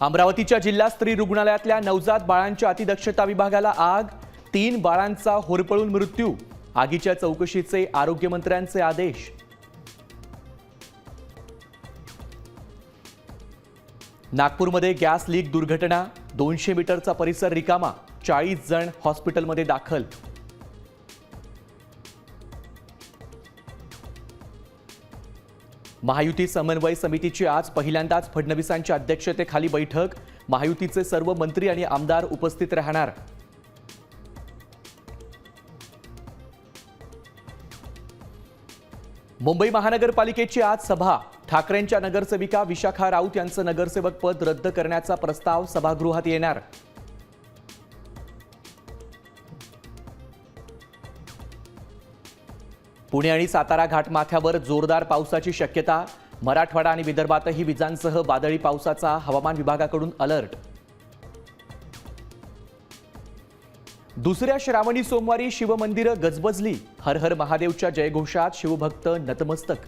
अमरावतीच्या जिल्हा स्त्री रुग्णालयातल्या नवजात बाळांच्या अतिदक्षता विभागाला आग, 3 बाळांचा होरपळून मृत्यू. आगीच्या चौकशीचे आरोग्यमंत्र्यांचे आदेश. नागपूरमध्ये गॅस लीक दुर्घटना, 200 मीटरचा परिसर रिकामा, 40 जण हॉस्पिटलमध्ये दाखल. महायुती समन्वय समितीची आज पहिल्यांदाच फडणवीसांच्या अध्यक्षतेखाली बैठक. महायुतीचे सर्व मंत्री आणि आमदार उपस्थित राहणार. मुंबई महानगरपालिकेची आज सभा. ठाकरेंच्या नगरसेविका विशाखा राऊत यांचं नगरसेवक पद रद्द करण्याचा प्रस्ताव सभागृहात येणार. पुणे आणि सातारा घाटमाथ्यावर जोरदार पावसाची शक्यता. मराठवाडा आणि विदर्भातही विजांसह वादळी पावसाचा हवामान विभागाकडून अलर्ट. दुसऱ्या श्रावणी सोमवारी शिवमंदिरं गजबजली. हर हर महादेवच्या जयघोषात शिवभक्त नतमस्तक.